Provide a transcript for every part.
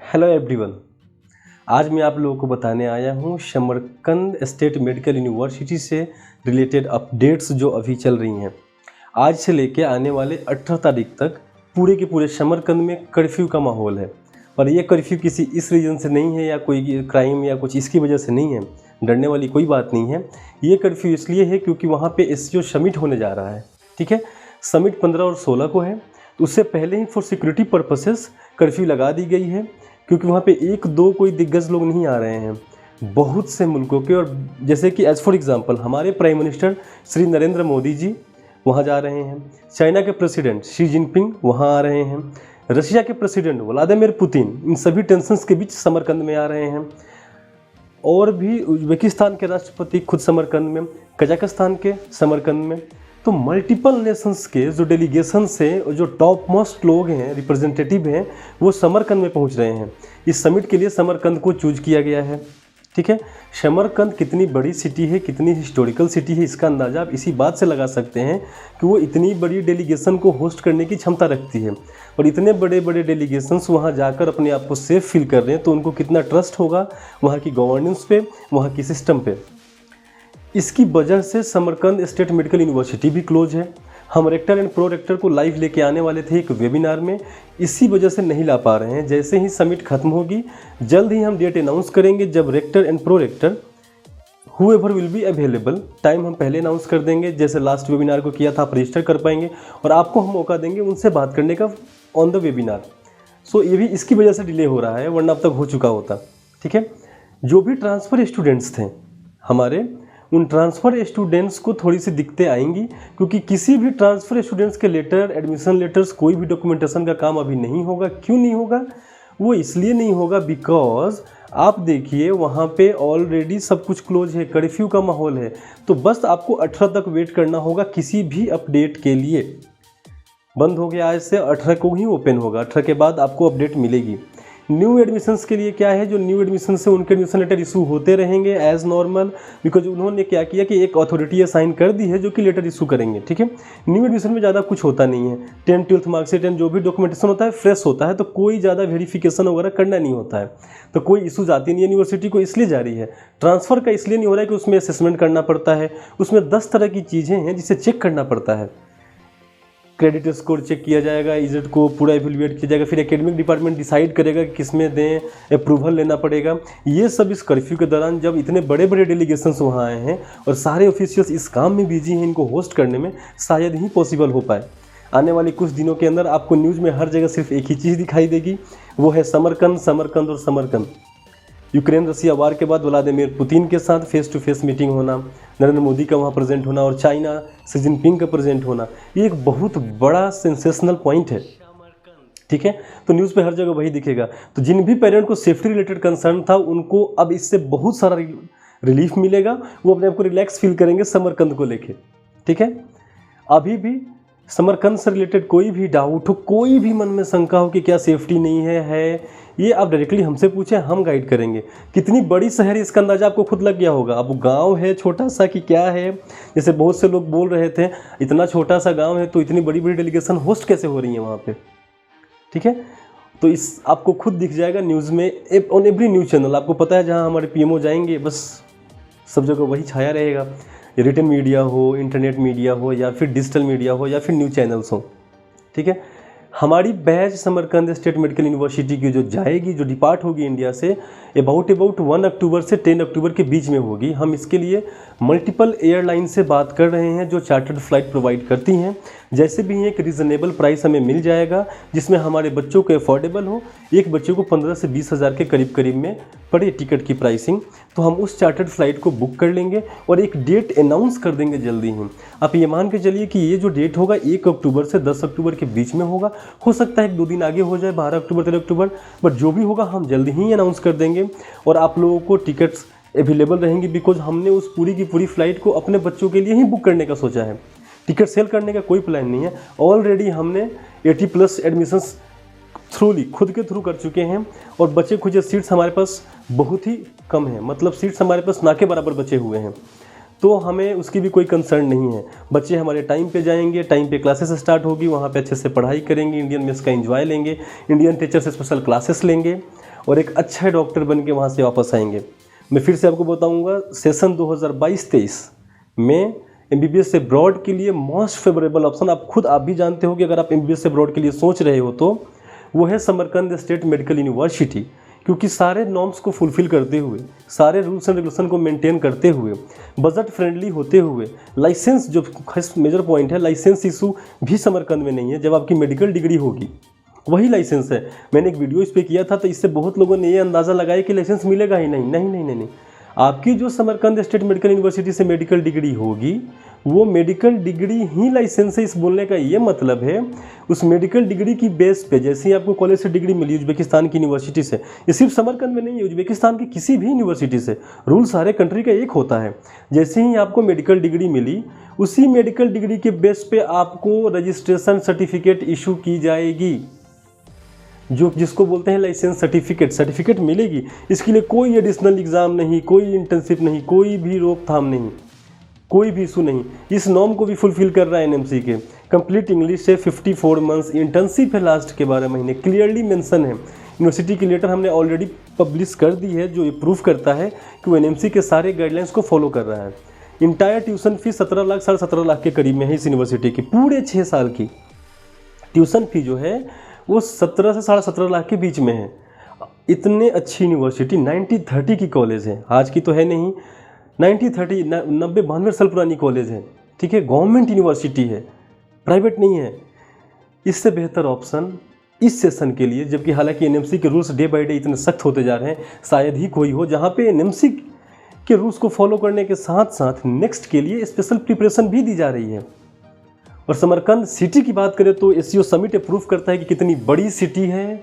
Hello everyone. आज मैं आप लोगों को बताने आया हूँ समरकंद स्टेट मेडिकल यूनिवर्सिटी से रिलेटेड अपडेट्स जो अभी चल रही हैं। आज से लेके आने वाले 18 तारीख तक पूरे के पूरे समरकंद में कर्फ्यू का माहौल है। पर यह कर्फ्यू किसी इस रीज़न से नहीं है या कोई क्राइम या कुछ इसकी वजह से नहीं है, डरने वाली कोई बात नहीं है। ये कर्फ्यू इसलिए है क्योंकि वहाँ पे SCO समिट होने जा रहा है। ठीक है, समिट 15 और 16 को है, तो उससे पहले ही फॉर सिक्योरिटी पर्पसेस कर्फ्यू लगा दी गई है। क्योंकि वहाँ पे एक दो कोई दिग्गज लोग नहीं आ रहे हैं, बहुत से मुल्कों के। और जैसे कि एज फॉर एग्जांपल हमारे प्राइम मिनिस्टर श्री नरेंद्र मोदी जी वहाँ जा रहे हैं, चाइना के प्रेसिडेंट शी जिनपिंग वहाँ आ रहे हैं, रशिया के प्रेसिडेंट व्लादिमीर पुतिन इन सभी टेंशन्स के बीच समरकंद में आ रहे हैं। और भी उज्बेकिस्तान के राष्ट्रपति खुद समरकंद में, कजाकिस्तान के समरकंद में। तो मल्टीपल नेशंस के जो डेलीगेशंस हैं, जो टॉप मोस्ट लोग हैं, रिप्रेजेंटेटिव हैं, वो समरकंद में पहुंच रहे हैं। इस समिट के लिए समरकंद को चूज किया गया है। ठीक है, समरकंद कितनी बड़ी सिटी है, कितनी हिस्टोरिकल सिटी है, इसका अंदाज़ा आप इसी बात से लगा सकते हैं कि वो इतनी बड़ी डेलीगेशन को होस्ट करने की क्षमता रखती है। और इतने बड़े बड़े डेलीगेशंस वहाँ जाकर अपने आप को सेफ फील कर रहे हैं, तो उनको कितना ट्रस्ट होगा वहाँ की गवर्नेंस पे, वहाँ की सिस्टम पे। इसकी वजह से समरकंद स्टेट मेडिकल यूनिवर्सिटी भी क्लोज है। हम रेक्टर एंड प्रो रेक्टर को लाइव लेके आने वाले थे एक वेबिनार में, इसी वजह से नहीं ला पा रहे हैं। जैसे ही समिट खत्म होगी जल्द ही हम डेट अनाउंस करेंगे, जब rector and pro rector whoever will be available, time हम पहले अनाउंस कर देंगे। जैसे लास्ट वेबिनार को किया था, आप रजिस्टर कर पाएंगे और आपको हम मौका देंगे उनसे बात करने का ऑन द वेबिनार। सो ये भी इसकी वजह से डिले हो रहा है, वरना अब तक हो चुका होता। ठीक है, जो भी ट्रांसफ़र स्टूडेंट्स थे हमारे, उन ट्रांसफ़र स्टूडेंट्स को थोड़ी सी दिक्कतें आएंगी, क्योंकि किसी भी ट्रांसफ़र स्टूडेंट्स के लेटर, एडमिशन लेटर्स, कोई भी डॉक्यूमेंटेशन का काम अभी नहीं होगा। क्यों नहीं होगा? वो इसलिए नहीं होगा बिकॉज आप देखिए वहाँ पे ऑलरेडी सब कुछ क्लोज है, कर्फ्यू का माहौल है। तो बस आपको 18 तक वेट करना होगा किसी भी अपडेट के लिए। बंद हो गया आज से, 18 को ही ओपन होगा, 18 के बाद आपको अपडेट मिलेगी। न्यू एडमिशन्स के लिए क्या है, जो न्यू एडमिशन से उनके एडमिशन लेटर इशू होते रहेंगे एज नॉर्मल, बिकॉज उन्होंने क्या किया कि एक अथॉरिटी असाइन कर दी है जो कि लेटर इशू करेंगे। ठीक है, न्यू एडमिशन में ज़्यादा कुछ होता नहीं है, 10th 12th मार्कशीट एंड जो भी डॉक्यूमेंटेशन होता है फ्रेश होता है, तो कोई ज़्यादा वेरिफिकेशन वगैरह करना नहीं होता है। तो कोई इशूज आती नहीं है यूनिवर्सिटी को, इसलिए जारी है। ट्रांसफ़र का इसलिए नहीं हो रहा है कि उसमें असेसमेंट करना पड़ता है, उसमें 10 तरह की चीज़ें हैं जिसे चेक करना पड़ता है। क्रेडिट स्कोर चेक किया जाएगा, इजेड को पूरा एवेलुएट किया जाएगा, फिर एकेडमिक डिपार्टमेंट डिसाइड करेगा कि किसमें दें, अप्रूवल लेना पड़ेगा। ये सब इस कर्फ्यू के दौरान, जब इतने बड़े बड़े डेलीगेशंस वहाँ आए हैं और सारे ऑफिशियल्स इस काम में बिजी हैं, इनको होस्ट करने में शायद ही पॉसिबल हो पाए। आने वाले कुछ दिनों के अंदर आपको न्यूज़ में हर जगह सिर्फ एक ही चीज़ दिखाई देगी, वो है समरकंद, समरकंद और समरकंद। यूक्रेन रसिया वार के बाद व्लादिमीर पुतिन के साथ फेस टू फेस मीटिंग होना, नरेंद्र मोदी का वहाँ प्रेजेंट होना और चाइना शी जिनपिंग का प्रेजेंट होना, ये एक बहुत बड़ा सेंसेशनल पॉइंट है। ठीक है, तो न्यूज़ पे हर जगह वही दिखेगा। तो जिन भी पेरेंट को सेफ्टी रिलेटेड कंसर्न था, उनको अब इससे बहुत सारा रिलीफ मिलेगा, वो अपने आप को रिलैक्स फील करेंगे समरकंद को लेके। ठीक है, अभी भी समरकंद से रिलेटेड कोई भी डाउट हो, कोई भी मन में शंका हो कि क्या सेफ्टी नहीं है, ये आप डायरेक्टली हमसे पूछें, हम गाइड करेंगे। कितनी बड़ी शहर है इसका अंदाज़ा आपको खुद लग गया होगा। अब गांव है छोटा सा कि क्या है, जैसे बहुत से लोग बोल रहे थे इतना छोटा सा गांव है तो इतनी बड़ी बड़ी डेलीगेशन होस्ट कैसे हो रही है वहाँ पे। ठीक है, तो इस आपको खुद दिख जाएगा न्यूज़ में, ऑन एवरी न्यूज़ चैनल। आपको पता है जहाँ हमारे PMO जाएंगे बस सब जगह वही छाया रहेगा, रिटन मीडिया हो, इंटरनेट मीडिया हो, या फिर डिजिटल मीडिया हो, या फिर न्यूज़ चैनल्स हो। ठीक है, हमारी batch Samarkand state medical university की जो जाएगी, जो डिपार्ट होगी इंडिया से, अबाउट 1 अक्टूबर से 10 अक्टूबर के बीच में होगी। हम इसके लिए मल्टीपल एयरलाइन से बात कर रहे हैं जो चार्टर्ड फ्लाइट प्रोवाइड करती हैं। जैसे भी एक रीज़नेबल प्राइस हमें मिल जाएगा जिसमें हमारे बच्चों को अफोर्डेबल हो, एक बच्चे को 15 से 20 हज़ार के करीब में पड़े टिकट की प्राइसिंग, तो हम उस चार्टर्ड फ्लाइट को बुक कर लेंगे और एक डेट अनाउंस कर देंगे जल्दी ही। आप ये मान के चलिए कि ये जो डेट होगा 1 अक्टूबर से 10 अक्टूबर के बीच में होगा। हो सकता है 1-2 दिन आगे हो जाए, 12 अक्टूबर 13 अक्टूबर, बट जो भी होगा हम जल्दी ही अनाउंस कर देंगे और आप लोगों को टिकट्स अवेलेबल रहेंगी। बिकॉज हमने उस पूरी की पूरी फ्लाइट को अपने बच्चों के लिए ही बुक करने का सोचा है, टिकट सेल करने का कोई प्लान नहीं है। ऑलरेडी हमने 80+ एडमिशन्स थ्रूली खुद के थ्रू कर चुके हैं और बचे खुचे सीट्स हमारे पास बहुत ही कम है, मतलब सीट्स हमारे पास ना के बराबर बचे हुए हैं। तो हमें उसकी भी कोई कंसर्न नहीं है। बच्चे हमारे टाइम पे जाएंगे, टाइम पे क्लासेस स्टार्ट होगी, वहाँ पे अच्छे से पढ़ाई करेंगे, इंडियन मेस का एंजॉय लेंगे, इंडियन टीचर से स्पेशल क्लासेस लेंगे और एक अच्छा डॉक्टर बन के वहाँ से वापस आएंगे। मैं फिर से आपको बताऊंगा, सेशन 2022-23 में MBBS से ब्रॉड के लिए मोस्ट फेवरेबल ऑप्शन आप भी जानते हो कि अगर आप MBBS से ब्रॉड के लिए सोच रहे हो तो वो है समरकंद स्टेट मेडिकल यूनिवर्सिटी, क्योंकि सारे नॉर्म्स को फुलफ़िल करते हुए, सारे रूल्स एंड रेगुलेशन को मेंटेन करते हुए, बजट फ्रेंडली होते हुए, लाइसेंस जो खास मेजर पॉइंट है, लाइसेंस इशू भी समरकंद में नहीं है। जब आपकी मेडिकल डिग्री होगी वही लाइसेंस है। मैंने एक वीडियो इस पर किया था तो इससे बहुत लोगों ने ये अंदाज़ा लगाया कि लाइसेंस मिलेगा ही नहीं। नहीं नहीं नहीं नहीं, आपकी जो समरकंद स्टेट मेडिकल यूनिवर्सिटी से मेडिकल डिग्री होगी वो मेडिकल डिग्री ही लाइसेंस है। इस बोलने का ये मतलब है उस मेडिकल डिग्री की बेस पे, जैसे ही आपको कॉलेज से डिग्री मिली उज्बेकिस्तान की यूनिवर्सिटी से, ये सिर्फ समरकंद में नहीं है, उज्बेकिस्तान की किसी भी यूनिवर्सिटी से, रूल सारे कंट्री का एक होता है। जैसे ही आपको मेडिकल डिग्री मिली उसी मेडिकल डिग्री के बेस पे आपको रजिस्ट्रेशन सर्टिफिकेट इशू की जाएगी, जो जिसको बोलते हैं लाइसेंस सर्टिफिकेट मिलेगी। इसके लिए कोई एडिशनल एग्ज़ाम नहीं, कोई इंटर्नशिप नहीं, कोई भी रोकथाम नहीं, कोई भी इशू नहीं। इस नॉर्म को भी फुलफिल कर रहा है NMC के। कंप्लीट इंग्लिश से 54 मंथ्स, इंटर्नशिप है लास्ट के 12 महीने, क्लियरली मेंशन है। यूनिवर्सिटी की लेटर हमने ऑलरेडी पब्लिश कर दी है जो ये प्रूफ करता है कि वो NMC के सारे गाइडलाइंस को फॉलो कर रहा है। Entire tuition fees 17 lakh 17.5 lakh के करीब में है इस यूनिवर्सिटी की। पूरे 6 साल की ट्यूशन फी जो है वो 17 से 17.5 लाख के बीच में है। इतने अच्छी यूनिवर्सिटी, 1930 की कॉलेज है, आज की तो है नहीं, 1930 92 साल पुरानी कॉलेज है, ठीक है, गवर्नमेंट यूनिवर्सिटी है, प्राइवेट नहीं है। इससे बेहतर ऑप्शन इस सेशन के लिए, जबकि हालांकि NMC के रूल्स डे बाय डे इतने सख्त होते जा रहे हैं, शायद ही कोई हो जहाँ पे NMC के रूल्स को फॉलो करने के साथ साथ नेक्स्ट के लिए स्पेशल प्रिपरेशन भी दी जा रही है। और समरकंद सिटी की बात करें तो SCO समिट प्रूफ करता है कि कितनी बड़ी सिटी है,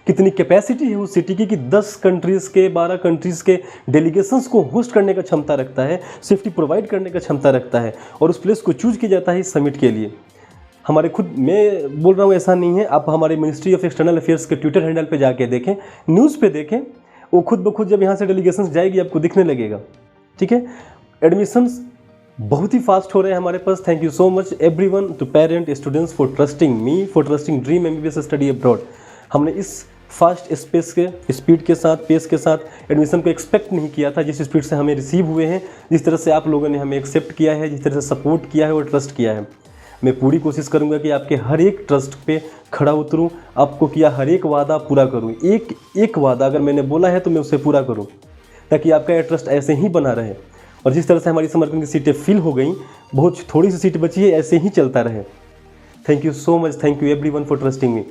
कितनी कैपेसिटी है उस सिटी की, कि 10 कंट्रीज़ के 12 कंट्रीज़ के डेलीगेशंस को होस्ट करने का क्षमता रखता है, सेफ्टी प्रोवाइड करने का क्षमता रखता है, और उस प्लेस को चूज किया जाता है इस समिट के लिए। हमारे खुद, मैं बोल रहा हूँ ऐसा नहीं है, आप हमारे मिनिस्ट्री ऑफ एक्सटर्नल अफेयर्स के ट्विटर हैंडल पे जाके देखें, न्यूज़ पे देखें, वो खुद ब खुद जब यहाँ से डेलीगेशंस जाएगी आपको दिखने लगेगा, ठीक है। एडमिशन्स बहुत ही फास्ट हो रहे हैं हमारे पास। Thank you so much everyone, to parent, students, for trusting me, for trusting dream MBBS study abroad. हमने इस फास्ट स्पीड के साथ, पेस के साथ एडमिशन को एक्सपेक्ट नहीं किया था, जिस स्पीड से हमें रिसीव हुए हैं, जिस तरह से आप लोगों ने हमें एक्सेप्ट किया है, जिस तरह से सपोर्ट किया है और ट्रस्ट किया है। मैं पूरी कोशिश करूंगा कि आपके हर एक ट्रस्ट पे खड़ा उतरूं, आपको किया हर एक वादा पूरा करूं। एक वादा अगर मैंने बोला है तो मैं उसे पूरा करूं, ताकि आपका ये ट्रस्ट ऐसे ही बना रहे। और जिस तरह से हमारी समरकंद की सीटें फिल हो गई, बहुत थोड़ी सी सीट बची है, ऐसे ही चलता रहे। Thank you so much, thank you everyone for trusting me.